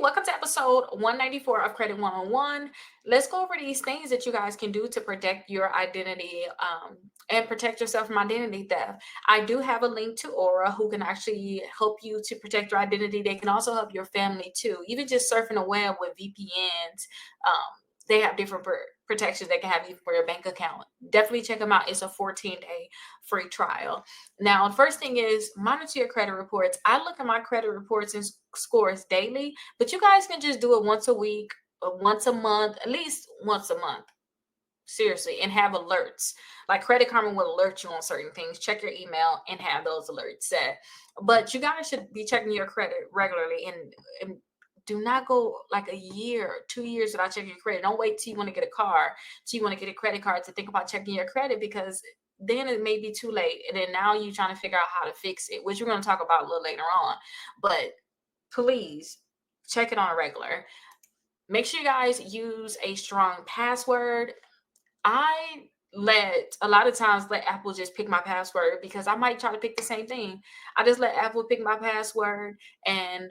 welcome to episode 194 of Credit 101. Let's go over these things that you guys can do to protect your identity and protect yourself from identity theft. I do have a link to Aura who can actually help you to protect your identity. They can also help your family too. Even just surfing the web with VPNs, they have different protections they can have you for your bank account. Definitely check them out. It's a 14-day free trial. Now, the first thing is monitor your credit reports. I look at my credit reports and scores daily, but you guys can just do it once a week or once a month, at least once a month. Seriously, and have alerts. Like Credit Karma will alert you on certain things. Check your email and have those alerts set. But you guys should be checking your credit regularly and do not go like a year, 2 years without checking your credit. Don't wait till you want to get a car, till you want to get a credit card to think about checking your credit, because then it may be too late. And then now you're trying to figure out how to fix it, which we're going to talk about a little later on. But please check it on a regular. Make sure you guys use a strong password. I a lot of times let Apple just pick my password because I might try to pick the same thing. I just let Apple pick my password, and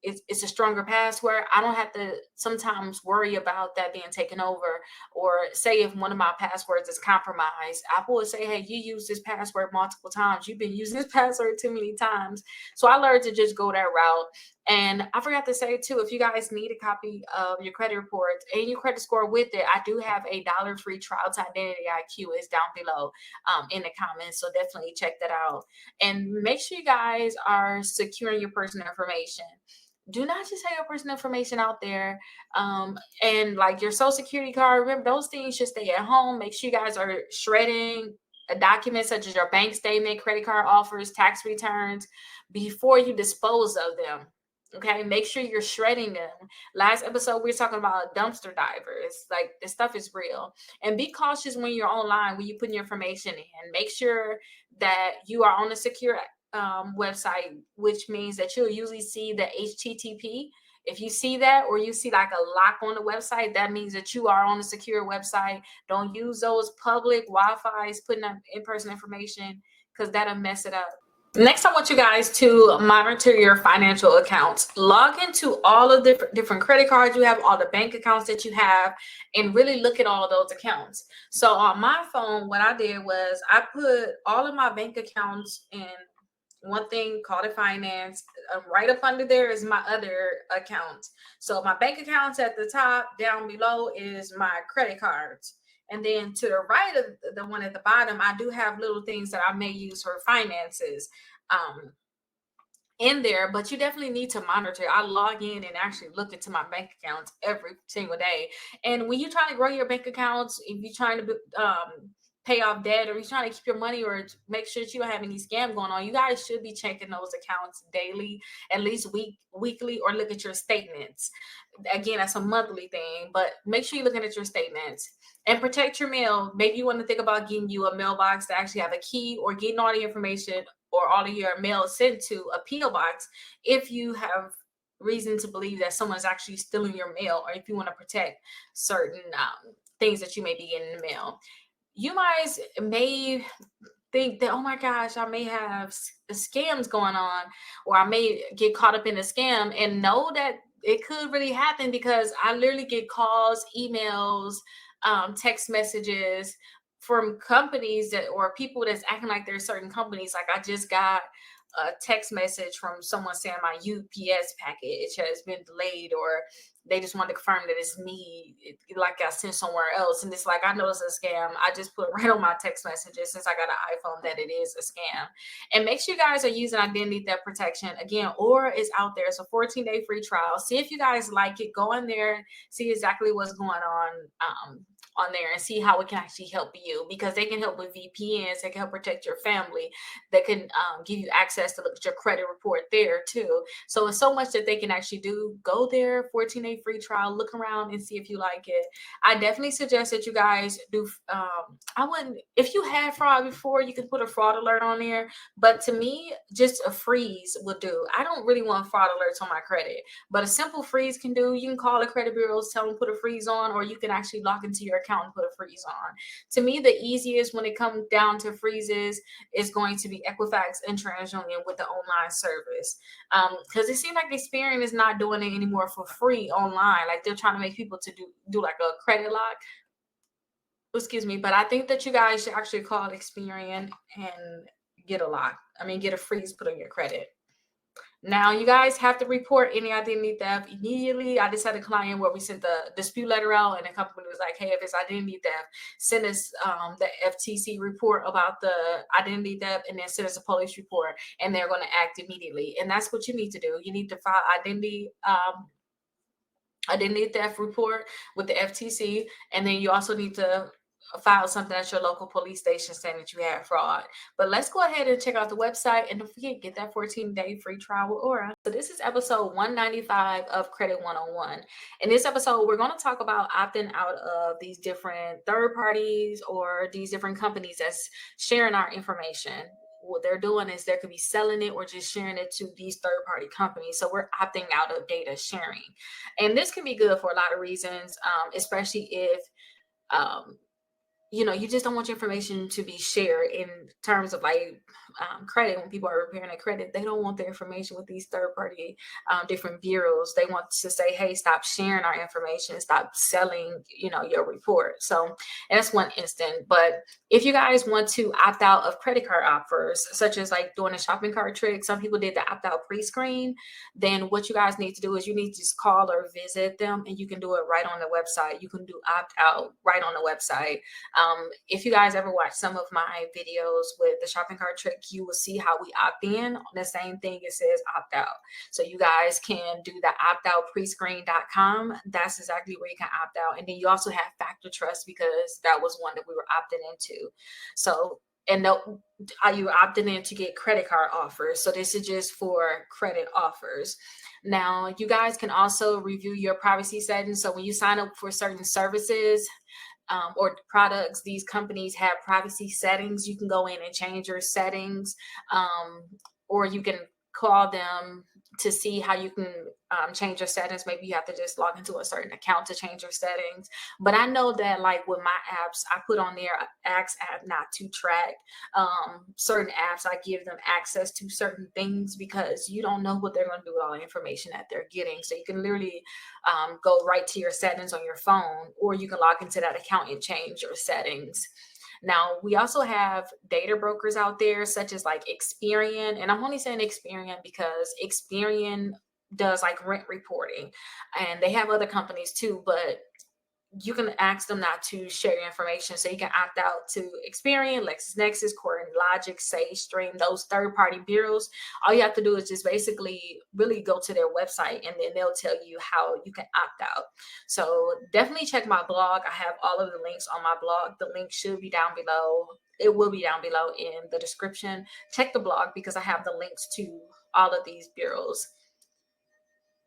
it's a stronger password. I don't have to sometimes worry about that being taken over, or say if one of my passwords is compromised, Apple will say, hey, you use this password multiple times. You've been using this password too many times. So I learned to just go that route. And I forgot to say too, if you guys need a copy of your credit report and your credit score with it, I do have a $1 free trial to Identity IQ. It's down below in the comments. So definitely check that out. And make sure you guys are securing your personal information. Do not just have your personal information out there. And like your social security card, remember, those things should stay at home. Make sure you guys are shredding a document such as your bank statement, credit card offers, tax returns before you dispose of them. Okay, make sure you're shredding them. Last episode, we were talking about dumpster divers. Like, this stuff is real. And be cautious when you're online, when you put your information in. Make sure that you are on a secure website, which means that you'll usually see the HTTP. If you see that, or you see like a lock on the website, that means that you are on a secure website. Don't use those public Wi-Fi's putting up in-person information, because that'll mess it up. Next, I want you guys to monitor your financial accounts. Log into all of the different credit cards you have, all the bank accounts that you have, and really look at all those accounts. So on my phone, what I did was I put all of my bank accounts in one thing called a finance. Right up under there is my other accounts. So my bank accounts at the top, down below is my credit cards. And then to the right of the one at the bottom, I do have little things that I may use for finances in there, but you definitely need to monitor. I log in and actually look into my bank accounts every single day. And when you're trying to grow your bank accounts, if you're trying to pay off debt, or you're trying to keep your money, or make sure that you don't have any scam going on, you guys should be checking those accounts daily, at least weekly, or look at your statements. Again, that's a monthly thing, but make sure you're looking at your statements. And protect your mail. Maybe you want to think about getting you a mailbox that actually have a key, or getting all the information or all of your mail sent to a PO box if you have reason to believe that someone's actually stealing your mail, or if you want to protect certain things that you may be getting in the mail. You guys may think that, oh my gosh, I may have scams going on, or I may get caught up in a scam, and know that it could really happen, because I literally get calls, emails, text messages from companies that, or people that's acting like they're certain companies. Like, I just got a text message from someone saying my UPS package has been delayed, or they just want to confirm that it's me, like I sent somewhere else. And it's like, I know it's a scam. I just put right on my text messages, since I got an iPhone, that it is a scam. And make sure you guys are using identity theft protection. Again, Aura is out there. It's a 14-day free trial. See if you guys like it. Go in there, see exactly what's going on there, and see how it can actually help you, because they can help with VPNs. They can help protect your family. They can give you access to look at your credit report there too. So it's so much that they can actually do. Go there, 14-day free trial, look around and see if you like it. I definitely suggest that you guys do. I wouldn't, if you had fraud before, you can put a fraud alert on there. But to me, just a freeze would do. I don't really want fraud alerts on my credit, but a simple freeze can do. You can call the credit bureaus, tell them put a freeze on, or you can actually log into your account account and put a freeze on. To me, the easiest when it comes down to freezes is going to be Equifax and TransUnion with the online service. Because it seems like Experian is not doing it anymore for free online. Like they're trying to make people to do like a credit lock. Excuse me, but I think that you guys should actually call Experian and get a lock. I mean, get a freeze put on your credit. Now you guys have to report any identity theft immediately. I just had a client where we sent the dispute letter out, and the company was like, "Hey, if it's identity theft, send us the FTC report about the identity theft, and then send us a police report, and they're going to act immediately." And that's what you need to do. You need to file identity theft report with the FTC, and then you also need to file something at your local police station saying that you had fraud. But let's go ahead and check out the website, and don't forget, get that 14-day free trial with Aura. So this is episode 195 of Credit 101. In this episode, we're going to talk about opting out of these different third parties or these different companies that's sharing our information. What they're doing is they could be selling it or just sharing it to these third-party companies. So we're opting out of data sharing. And this can be good for a lot of reasons, especially if you just don't want your information to be shared in terms of like credit. When people are repairing a credit, they don't want their information with these third party different bureaus. They want to say, hey, stop sharing our information, stop selling, your report. So that's one instant. But if you guys want to opt out of credit card offers, such as like doing a shopping cart trick, some people did the opt out pre-screen, then what you guys need to do is you need to just call or visit them, and you can do it right on the website. You can do opt out right on the website. If you guys ever watch some of my videos with the shopping cart trick, you will see how we opt in. On the same thing, it says opt out. So you guys can do the optoutprescreen.com. That's exactly where you can opt out. And then you also have Factor Trust, because that was one that we were opting into. So, and are you opting in to get credit card offers? So this is just for credit offers. Now, you guys can also review your privacy settings. So when you sign up for certain services, or products, these companies have privacy settings. You can go in and change your settings, or you can call them to see how you can change your settings. Maybe you have to just log into a certain account to change your settings. But I know that like with my apps, I put on there, ask app not to track certain apps. I give them access to certain things because you don't know what they're going to do with all the information that they're getting. So you can literally go right to your settings on your phone, or you can log into that account and change your settings. Now, we also have data brokers out there, such as like Experian. And I'm only saying Experian because Experian does like rent reporting, and they have other companies too, but you can ask them not to share your information. So you can opt out to Experian, LexisNexis, CoreLogic, SageStream, those third-party bureaus. All you have to do is just basically really go to their website, and then they'll tell you how you can opt out. So definitely check my blog. I have all of the links on my blog. The link should be down below. It will be down below in the description. Check the blog because I have the links to all of these bureaus.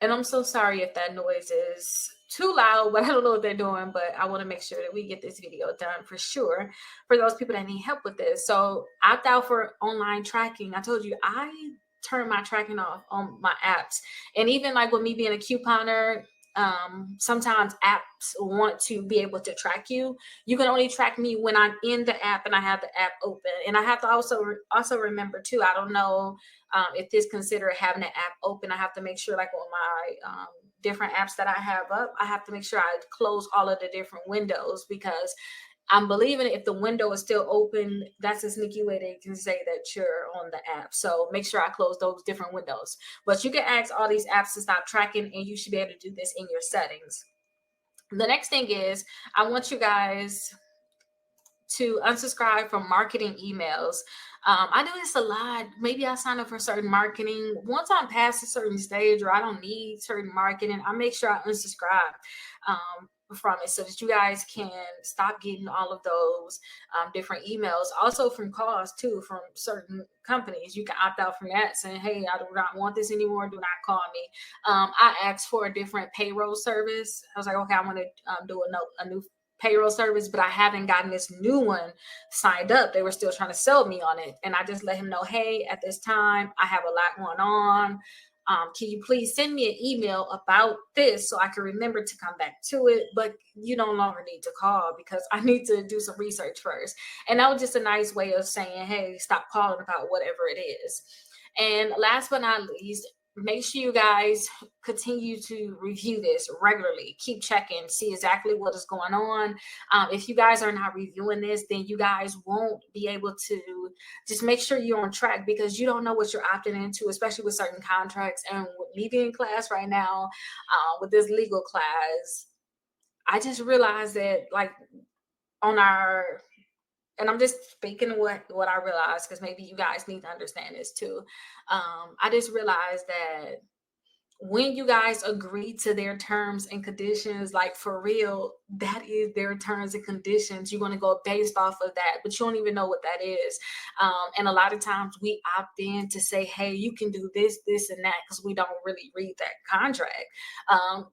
And I'm so sorry if that noise is too loud, but I don't know what they're doing. But I want to make sure that we get this video done for sure for those people that need help with this. So opt out for online tracking. I told you I turn my tracking off on my apps. And even like with me being a couponer, sometimes apps want to be able to track you. You can only track me when I'm in the app and I have the app open. And I have to also remember too, I don't know if this consider having an app open. I have to make sure like on my different apps that I have up, I have to make sure I close all of the different windows, because I'm believing if the window is still open, that's a sneaky way they can say that you're on the app. So make sure I close those different windows. But you can ask all these apps to stop tracking, and you should be able to do this in your settings. The next thing is I want you guys to unsubscribe from marketing emails. I do this a lot. Maybe I sign up for certain marketing. Once I'm past a certain stage or I don't need certain marketing, I make sure I unsubscribe from it so that you guys can stop getting all of those different emails. Also from calls too, from certain companies. You can opt out from that, saying, hey, I do not want this anymore. Do not call me. I asked for a different payroll service. I was like, okay, I want to do a new payroll service, but I haven't gotten this new one signed up. They were still trying to sell me on it. And I just let him know, hey, at this time, I have a lot going on. Can you please send me an email about this so I can remember to come back to it? But you no longer need to call because I need to do some research first. And that was just a nice way of saying, hey, stop calling about whatever it is. And last but not least, make sure you guys continue to review this regularly. Keep checking, see exactly what is going on. If you guys are not reviewing this, then you guys won't be able to just make sure you're on track because you don't know what you're opting into, especially with certain contracts. And with me being in class right now, with this legal class, I just realized that like on our and I'm just speaking what I realized because maybe you guys need to understand this too. I just realized that when you guys agree to their terms and conditions, like for real, that is their terms and conditions. You're going to go based off of that, but you don't even know what that is. And a lot of times we opt in to say, hey, you can do this, this, and that because we don't really read that contract. Um,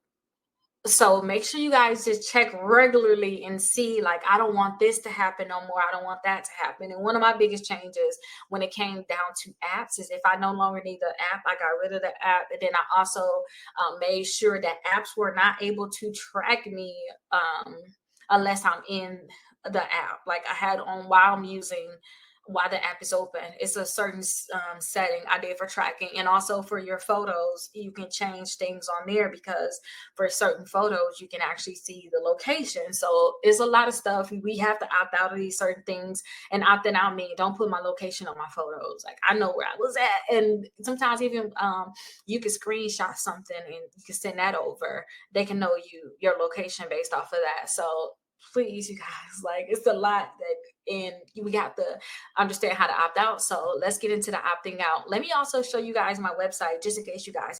so make sure you guys just check regularly and see, like, I don't want this to happen no more. I don't want that to happen. And one of my biggest changes when it came down to apps is if I no longer need the app, I got rid of the app. And then I also made sure that apps were not able to track me unless I'm in the app. Like I had on while I'm using while the app is open. It's a certain setting I did for tracking. And also for your photos, you can change things on there because for certain photos, you can actually see the location. So it's a lot of stuff. We have to opt out of these certain things, and opting out means don't put my location on my photos. Like I know where I was at. And sometimes even you can screenshot something and you can send that over. They can know your location based off of that. So please, you guys, like it's a lot that, and we have to understand how to opt out. So let's get into the opting out. Let me also show you guys my website just in case you guys